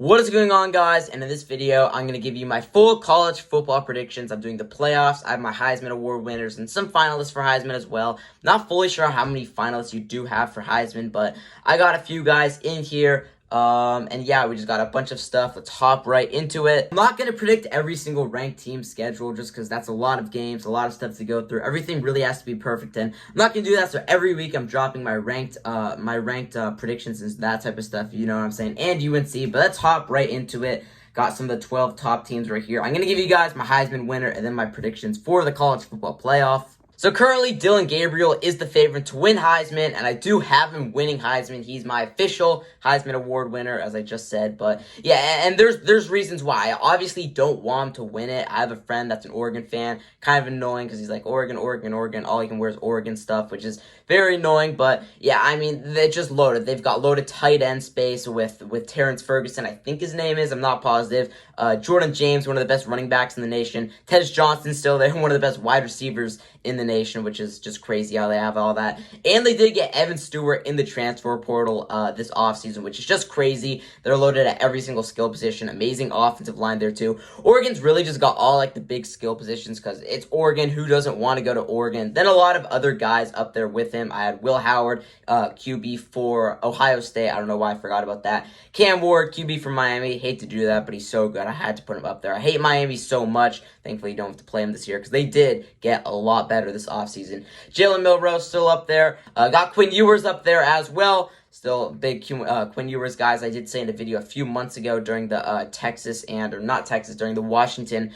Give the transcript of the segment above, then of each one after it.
What is going on, guys? And in this video, I'm going to give you my full college football predictions. I'm doing the playoffs. I have my Heisman Award winners and some finalists for Heisman as well. Not fully sure how many finalists you do have for Heisman, but I got a few guys in here. And yeah, we just got a bunch of stuff. Let's hop right into it. I'm not going to predict every single ranked team schedule just because that's a lot of games, a lot of stuff to go through. Everything really has to be perfect, and I'm not going to do that. So every week I'm dropping my ranked predictions and that type of stuff. You know what I'm saying? And UNC, but let's hop right into it. Got some of the 12 top teams right here. I'm going to give you guys my Heisman winner and then my predictions for the college football playoff. So currently, Dylan Gabriel is the favorite to win Heisman, and I do have him winning Heisman. He's my official Heisman Award winner, as I just said. But yeah, and there's reasons why. I obviously don't want him to win it. I have a friend that's an Oregon fan, kind of annoying because he's like, Oregon. All he can wear is Oregon stuff, which is very annoying. But yeah, I mean, they're just loaded. They've got loaded tight end space with Terrence Ferguson, I think his name is. I'm not positive. Jordan James, one of the best running backs in the nation. Tez Johnson still there, one of the best wide receivers in the nation, which is just crazy how they have all that. And they did get Evan Stewart in the transfer portal this offseason, which is just crazy. They're loaded at every single skill position. Amazing offensive line there too. Oregon's really just got all like the big skill positions because it's Oregon. Who doesn't want to go to Oregon? Then a lot of other guys up there with him. I had Will Howard, QB for Ohio State. I don't know why I forgot about that. Cam Ward, QB for Miami. Hate to do that, but he's so good. I had to put him up there. I hate Miami so much. Thankfully, you don't have to play him this year because they did get a lot better this offseason. Jalen Milroe still up there. Got Quinn Ewers up there as well. Still big Quinn Ewers guys. I did say in a video a few months ago during the during the Washington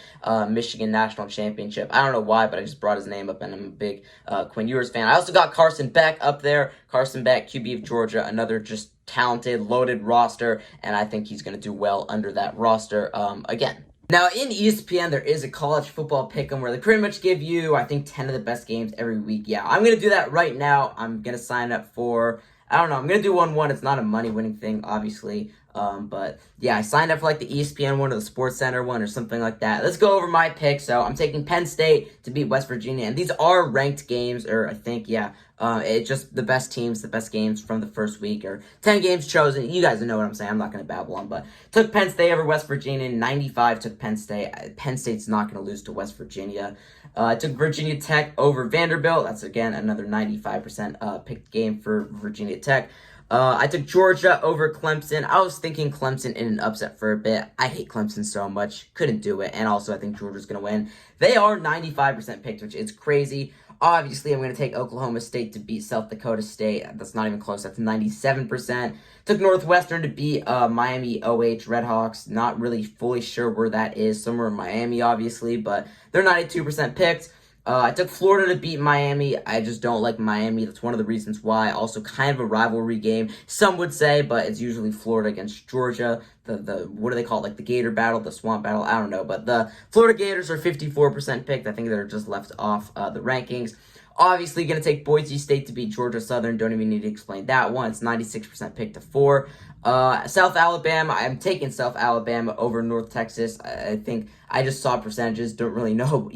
Michigan National Championship. I don't know why, but I just brought his name up, and I'm a big Quinn Ewers fan. I also got Carson Beck up there. Carson Beck, QB of Georgia, another just talented, loaded roster, and I think he's going to do well under that roster again. Now, in ESPN, there is a college football pick'em where they pretty much give you, I think, 10 of the best games every week. Yeah, I'm going to do that right now. I'm going to sign up for, I don't know, I'm going to do 1-1. It's not a money-winning thing, obviously. But, yeah, I signed up for, like, the ESPN one or the Sports Center one or something like that. Let's go over my pick. So, I'm taking Penn State to beat West Virginia. And these are ranked games, or I think, yeah. It's just the best teams, the best games from the first week, or 10 games chosen. You guys know what I'm saying. I'm not going to babble on, but took Penn State over West Virginia. 95 took Penn State. Penn State's not going to lose to West Virginia. I took Virginia Tech over Vanderbilt. That's, again, another 95% picked game for Virginia Tech. I took Georgia over Clemson. I was thinking Clemson in an upset for a bit. I hate Clemson so much. Couldn't do it. And also, I think Georgia's going to win. They are 95% picked, which is crazy. Obviously, I'm going to take Oklahoma State to beat South Dakota State. That's not even close. That's 97%. Took Northwestern to beat Miami OH Redhawks. Not really fully sure where that is. Somewhere in Miami, obviously, but they're 92% picked. I took Florida to beat Miami. I just don't like Miami. That's one of the reasons why. Also, kind of a rivalry game, some would say, but it's usually Florida against Georgia. The what do they call it? Like the Gator Battle, the Swamp Battle? I don't know. But the Florida Gators are 54% picked. I think they're just left off the rankings. Obviously, going to take Boise State to beat Georgia Southern. Don't even need to explain that one. It's 96% picked to 4. South Alabama. I'm taking South Alabama over North Texas. I think I just saw percentages. Don't really know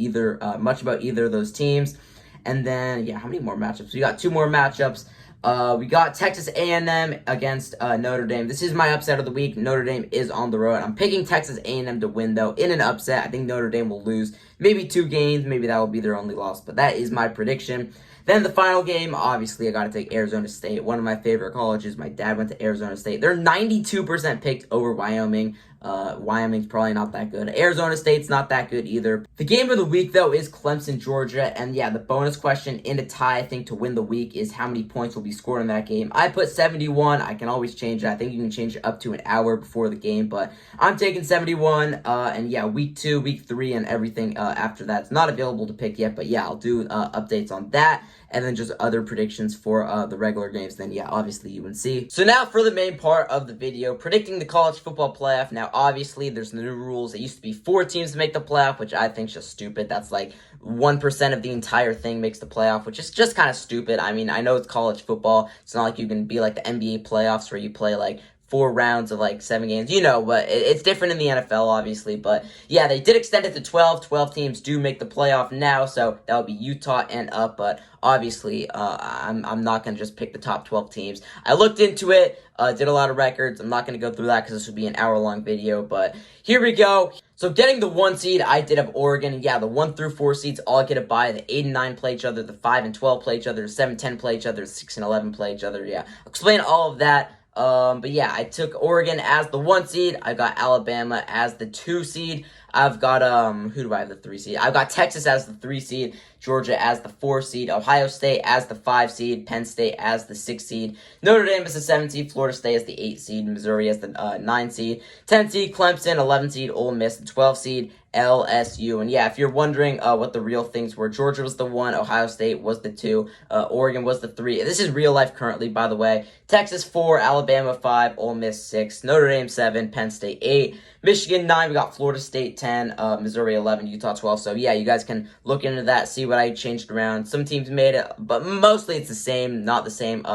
much about either of those teams. And then, yeah, how many more matchups? We got 2 more matchups. We got Texas A&M against Notre Dame. This is my upset of the week. Notre Dame is on the road. I'm picking Texas A&M to win, though, in an upset. I think Notre Dame will lose maybe 2 games. Maybe that will be their only loss, but that is my prediction. Then the final game, obviously, I got to take Arizona State, one of my favorite colleges. My dad went to Arizona State. They're 92% picked over Wyoming. Wyoming's probably not that good. Arizona State's not that good either. The game of the week, though, is Clemson, Georgia. And yeah, the bonus question in a tie, I think, to win the week is how many points will be scored in that game. I put 71. I can always change it. I think you can change it up to an hour before the game, but I'm taking 71. And yeah, week 2, week 3, and everything after that. It's not available to pick yet, but yeah, I'll do updates on that. And then just other predictions for the regular games. Then, yeah, obviously UNC. So now for the main part of the video, predicting the college football playoff. Now, obviously, there's the new rules. It used to be 4 teams to make the playoff, which I think is just stupid. That's like 1% of the entire thing makes the playoff, which is just kind of stupid. I mean, I know it's college football. It's not like you can be like the NBA playoffs where you play like 4 rounds of like 7 games, but it's different in the NFL, obviously. But yeah, they did extend it to 12. 12 teams do make the playoff now, so that would be Utah and up. But obviously, I'm not going to just pick the top 12 teams. I looked into it, did a lot of records. I'm not going to go through that because this would be an hour-long video, but here we go. So getting the 1 seed, I did have Oregon, and yeah, the 1 through 4 seeds all get a bye. The 8 and 9 play each other, the 5 and 12 play each other, the 7 and 10 play each other, the 6 and 11 play each other. Yeah, I'll explain all of that. But yeah, I took Oregon as the 1 seed. I got Alabama as the 2 seed. I've got, who do I have the 3 seed? I've got Texas as the 3 seed, Georgia as the 4 seed, Ohio State as the 5 seed, Penn State as the 6 seed, Notre Dame as the 7 seed, Florida State as the 8 seed, Missouri as the 9 seed, 10 seed, Clemson, 11 seed, Ole Miss, the 12 seed, LSU. And yeah, if you're wondering what the real things were, Georgia was the 1, Ohio State was the 2, Oregon was the 3. This is real life currently, by the way. Texas 4, Alabama 5, Ole Miss 6, Notre Dame 7, Penn State 8, Michigan 9, we got Florida State 10, Missouri 11, Utah 12. So yeah, you guys can look into that, see what I changed around. Some teams made it, but mostly it's the same, not the same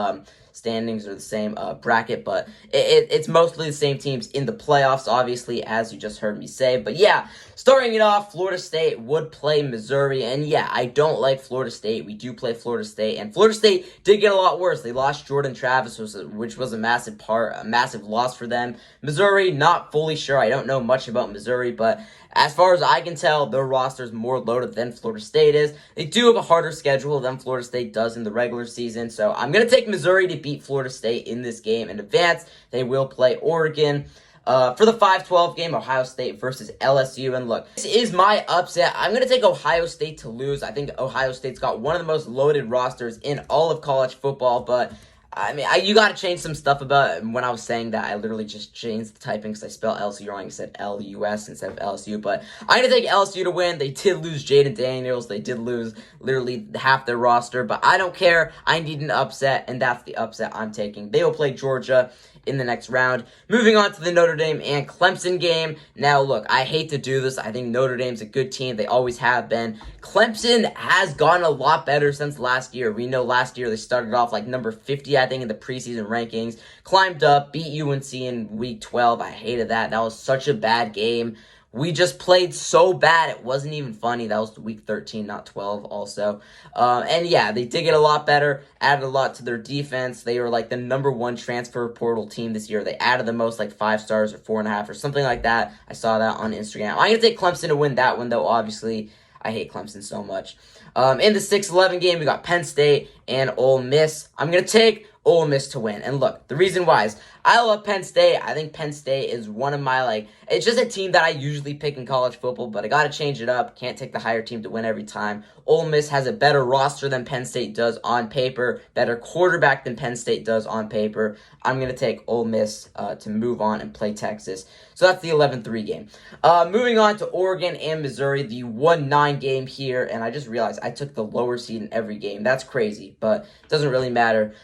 standings or the same bracket, but it's mostly the same teams in the playoffs, obviously, as you just heard me say. But yeah, starting it off, Florida State would play Missouri, and yeah, I don't like Florida State. We do play Florida State, and Florida State did get a lot worse. They lost Jordan Travis, which was a massive loss for them. Missouri, not fully sure. I don't know much about Missouri, but as far as I can tell, their roster is more loaded than Florida State is. They do have a harder schedule than Florida State does in the regular season, so I'm going to take Missouri to beat Florida State in this game in advance. They will play Oregon. For the 5-12 game, Ohio State versus LSU. And look, this is my upset. I'm going to take Ohio State to lose. I think Ohio State's got one of the most loaded rosters in all of college football, but I mean, you got to change some stuff about it. When I was saying that, I literally just changed the typing because I spelled LSU wrong. I said L-U-S instead of LSU. But I'm going to take LSU to win. They did lose Jaden Daniels. They did lose literally half their roster. But I don't care. I need an upset, and that's the upset I'm taking. They will play Georgia in the next round. Moving on to the Notre Dame and Clemson game. Now, look, I hate to do this. I think Notre Dame's a good team. They always have been. Clemson has gotten a lot better since last year. We know last year they started off like number 50, I think, in the preseason rankings. Climbed up, beat UNC in week 12. I hated that. That was such a bad game. We just played so bad, it wasn't even funny. That was week 13, not 12 also. And yeah, they did get a lot better, added a lot to their defense. They were like the number 1 transfer portal team this year. They added the most, like 5 stars or 4.5 or something like that. I saw that on Instagram. I'm going to take Clemson to win that one, though, obviously. I hate Clemson so much. In the 6-11 game, we got Penn State and Ole Miss. I'm going to take Ole Miss to win. And look, the reason why is I love Penn State. I think Penn State is one of my, it's just a team that I usually pick in college football, but I got to change it up. Can't take the higher team to win every time. Ole Miss has a better roster than Penn State does on paper, better quarterback than Penn State does on paper. I'm going to take Ole Miss to move on and play Texas. So that's the 11-3 game. Moving on to Oregon and Missouri, the 1-9 game here, and I just realized I took the lower seed in every game. That's crazy, but it doesn't really matter.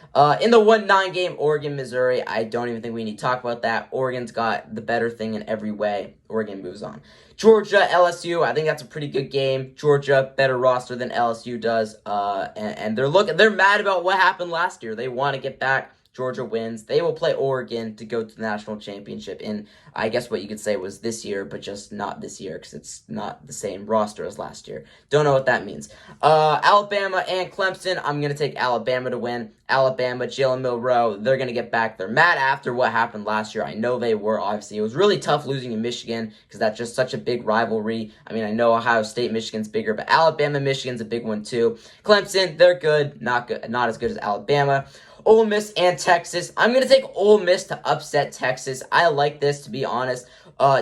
In the 1-9 game, Oregon, Missouri, I don't even think we need to talk about that. Oregon's got the better thing in every way. Oregon moves on. Georgia, LSU, I think that's a pretty good game. Georgia, better roster than LSU does, and they're mad about what happened last year. They want to get back. Georgia wins. They will play Oregon to go to the national championship in, I guess what you could say was this year, but just not this year because it's not the same roster as last year. Don't know what that means. Alabama and Clemson, I'm going to take Alabama to win. Alabama, Jalen Milroe, they're going to get back. They're mad after what happened last year. I know they were, obviously. It was really tough losing in Michigan because that's just such a big rivalry. I mean, I know Ohio State, Michigan's bigger, but Alabama, Michigan's a big one too. Clemson, they're good, not as good as Alabama. Ole Miss and Texas. I'm going to take Ole Miss to upset Texas. I like this, to be honest.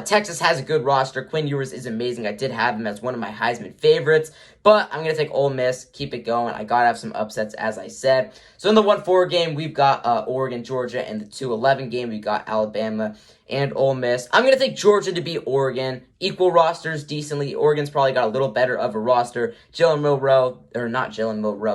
Texas has a good roster. Quinn Ewers is amazing. I did have him as one of my Heisman favorites, but I'm going to take Ole Miss, keep it going. I got to have some upsets, as I said. So in the 1-4 game, we've got Oregon, Georgia, and the 2-11 game, we've got Alabama and Ole Miss. I'm going to take Georgia to beat Oregon. Equal rosters, decently. Oregon's probably got a little better of a roster.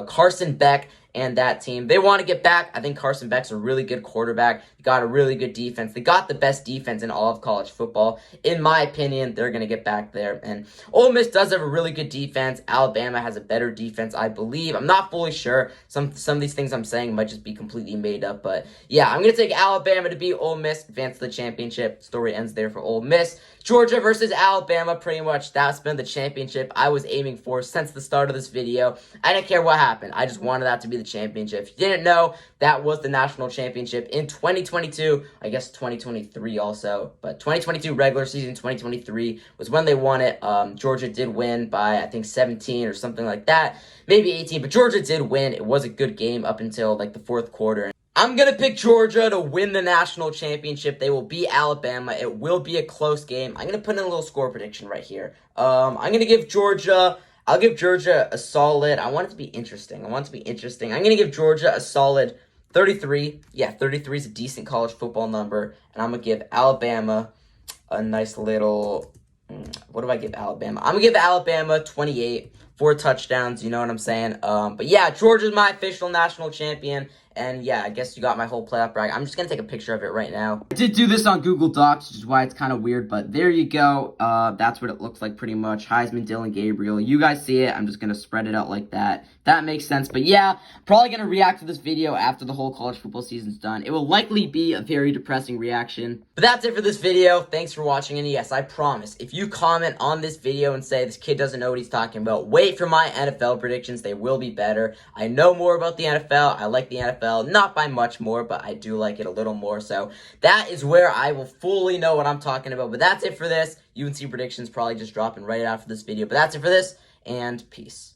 Carson Beck and that team. They want to get back. I think Carson Beck's a really good quarterback. They got a really good defense. They got the best defense in all of college football. In my opinion, they're going to get back there. And Ole Miss does have a really good defense. Alabama has a better defense, I believe. I'm not fully sure. Some of these things I'm saying might just be completely made up. But yeah, I'm going to take Alabama to beat Ole Miss, advance to the championship. Story ends there for Ole Miss. Georgia versus Alabama, pretty much that's been the championship I was aiming for since the start of this video. I didn't care what happened. I just wanted that to be the championship. If you didn't know, that was the national championship in 2022. I guess 2023 also. But 2022 regular season, 2023 was when they won it. Georgia did win by, I think, 17 or something like that. Maybe 18, but Georgia did win. It was a good game up until like the fourth quarter. I'm going to pick Georgia to win the national championship. They will beat Alabama. It will be a close game. I'm going to put in a little score prediction right here. I'm going to give Georgia, I'll give Georgia a solid, I want it to be interesting. I'm going to give Georgia a solid 33. Yeah, 33 is a decent college football number. And I'm going to give Alabama a nice little, what do I give Alabama? I'm going to give Alabama 28, 4 touchdowns, you know what I'm saying? But yeah, Georgia's my official national champion. And yeah, I guess you got my whole playoff bracket. I'm just going to take a picture of it right now. I did do this on Google Docs, which is why it's kind of weird. But there you go. That's what it looks like pretty much. Heisman, Dylan Gabriel. You guys see it. I'm just going to spread it out like that. That makes sense. But yeah, probably going to react to this video after the whole college football season's done. It will likely be a very depressing reaction. But that's it for this video. Thanks for watching. And yes, I promise, if you comment on this video and say this kid doesn't know what he's talking about, wait for my NFL predictions. They will be better. I know more about the NFL. I like the NFL. Not by much more, but I do like it a little more. So that is where I will fully know what I'm talking about. But that's it for this. UNC predictions probably just dropping right after this video. But that's it for this, and peace.